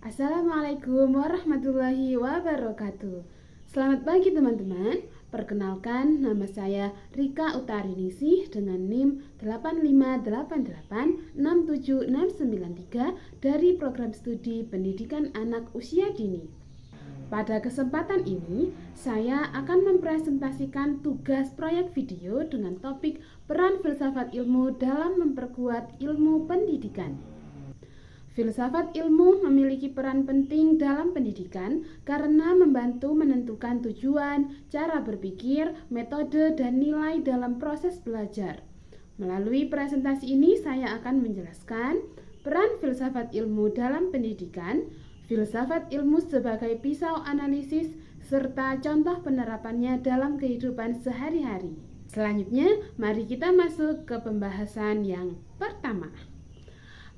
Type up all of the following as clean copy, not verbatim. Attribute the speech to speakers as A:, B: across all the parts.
A: Assalamualaikum warahmatullahi wabarakatuh. Selamat pagi teman-teman. Perkenalkan, nama saya Rika Utarinisi dengan NIM 858867693 dari Program Studi Pendidikan Anak Usia Dini. Pada kesempatan ini, saya akan mempresentasikan tugas proyek video dengan topik peran filsafat ilmu dalam memperkuat ilmu pendidikan. Filsafat ilmu memiliki peran penting dalam pendidikan karena membantu menentukan tujuan, cara berpikir, metode, dan nilai dalam proses belajar. Melalui presentasi ini saya akan menjelaskan peran filsafat ilmu dalam pendidikan, filsafat ilmu sebagai pisau analisis, serta contoh penerapannya dalam kehidupan sehari-hari. Selanjutnya, mari kita masuk ke pembahasan yang pertama.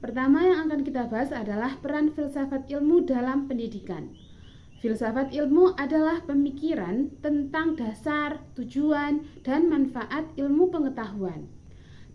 A: Pertama yang akan kita bahas adalah peran filsafat ilmu dalam pendidikan. Filsafat ilmu adalah pemikiran tentang dasar, tujuan, dan manfaat ilmu pengetahuan.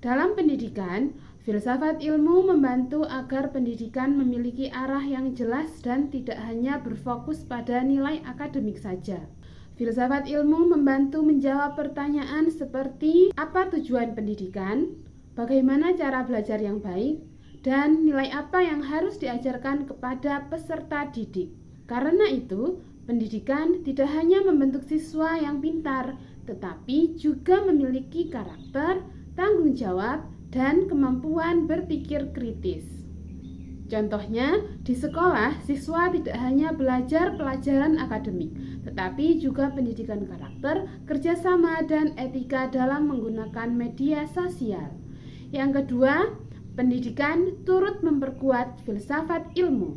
A: Dalam pendidikan, filsafat ilmu membantu agar pendidikan memiliki arah yang jelas dan tidak hanya berfokus pada nilai akademik saja. Filsafat ilmu membantu menjawab pertanyaan seperti apa tujuan pendidikan, bagaimana cara belajar yang baik, dan nilai apa yang harus diajarkan kepada peserta didik. Karena itu, pendidikan tidak hanya membentuk siswa yang pintar, tetapi juga memiliki karakter, tanggung jawab, dan kemampuan berpikir kritis. Contohnya, di sekolah, siswa tidak hanya belajar pelajaran akademik, tetapi juga pendidikan karakter, kerjasama, dan etika dalam menggunakan media sosial. Yang kedua, pendidikan turut memperkuat filsafat ilmu.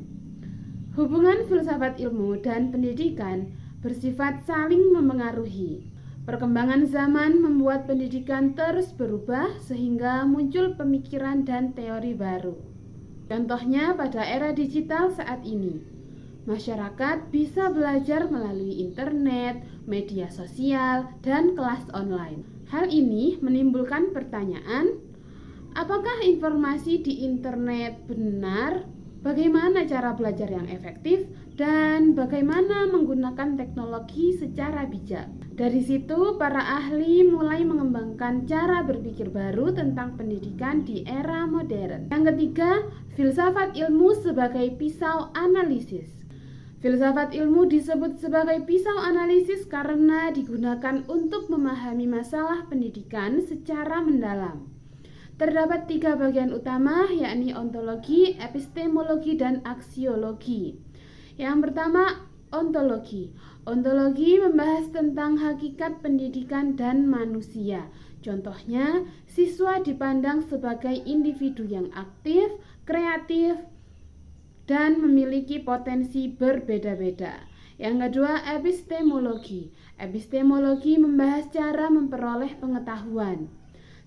A: Hubungan filsafat ilmu dan pendidikan bersifat saling memengaruhi. Perkembangan zaman membuat pendidikan terus berubah sehingga muncul pemikiran dan teori baru. Contohnya pada era digital saat ini, masyarakat bisa belajar melalui internet, media sosial, dan kelas online. Hal ini menimbulkan pertanyaan, apakah informasi di internet benar? Bagaimana cara belajar yang efektif? Dan bagaimana menggunakan teknologi secara bijak? Dari situ, para ahli mulai mengembangkan cara berpikir baru tentang pendidikan di era modern. Yang ketiga, filsafat ilmu sebagai pisau analisis. Filsafat ilmu disebut sebagai pisau analisis karena digunakan untuk memahami masalah pendidikan secara mendalam. Terdapat 3 bagian utama, yakni ontologi, epistemologi, dan aksiologi. Yang pertama, ontologi. Ontologi membahas tentang hakikat pendidikan dan manusia. Contohnya, siswa dipandang sebagai individu yang aktif, kreatif, dan memiliki potensi berbeda-beda. Yang kedua, epistemologi. Epistemologi membahas cara memperoleh pengetahuan.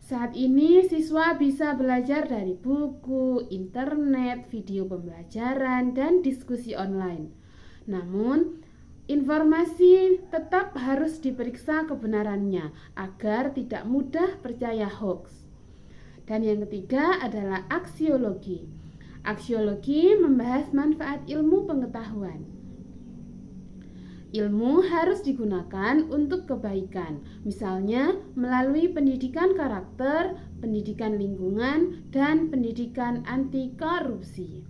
A: Saat ini siswa bisa belajar dari buku, internet, video pembelajaran, dan diskusi online. Namun, informasi tetap harus diperiksa kebenarannya agar tidak mudah percaya hoax. Dan yang ketiga adalah aksiologi. Aksiologi membahas manfaat ilmu pengetahuan. Ilmu harus digunakan untuk kebaikan, misalnya melalui pendidikan karakter, pendidikan lingkungan, dan pendidikan anti korupsi.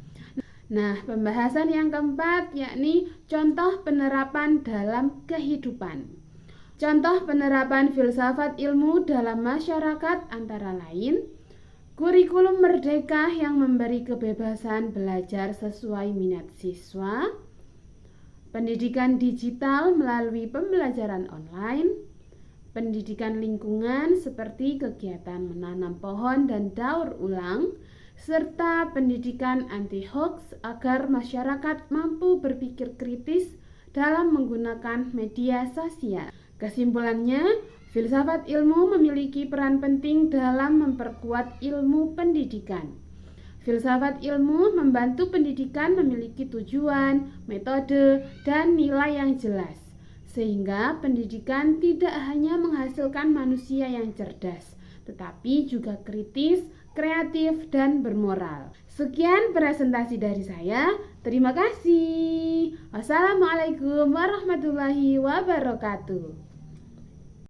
A: Nah, pembahasan yang keempat yakni contoh penerapan dalam kehidupan. Contoh penerapan filsafat ilmu dalam masyarakat antara lain kurikulum merdeka yang memberi kebebasan belajar sesuai minat siswa, pendidikan digital melalui pembelajaran online, pendidikan lingkungan seperti kegiatan menanam pohon dan daur ulang, serta pendidikan anti-hoax agar masyarakat mampu berpikir kritis dalam menggunakan media sosial. Kesimpulannya, filsafat ilmu memiliki peran penting dalam memperkuat ilmu pendidikan. Filsafat ilmu membantu pendidikan memiliki tujuan, metode, dan nilai yang jelas, sehingga pendidikan tidak hanya menghasilkan manusia yang cerdas, tetapi juga kritis, kreatif, dan bermoral. Sekian presentasi dari saya. Terima kasih. Wassalamualaikum warahmatullahi wabarakatuh.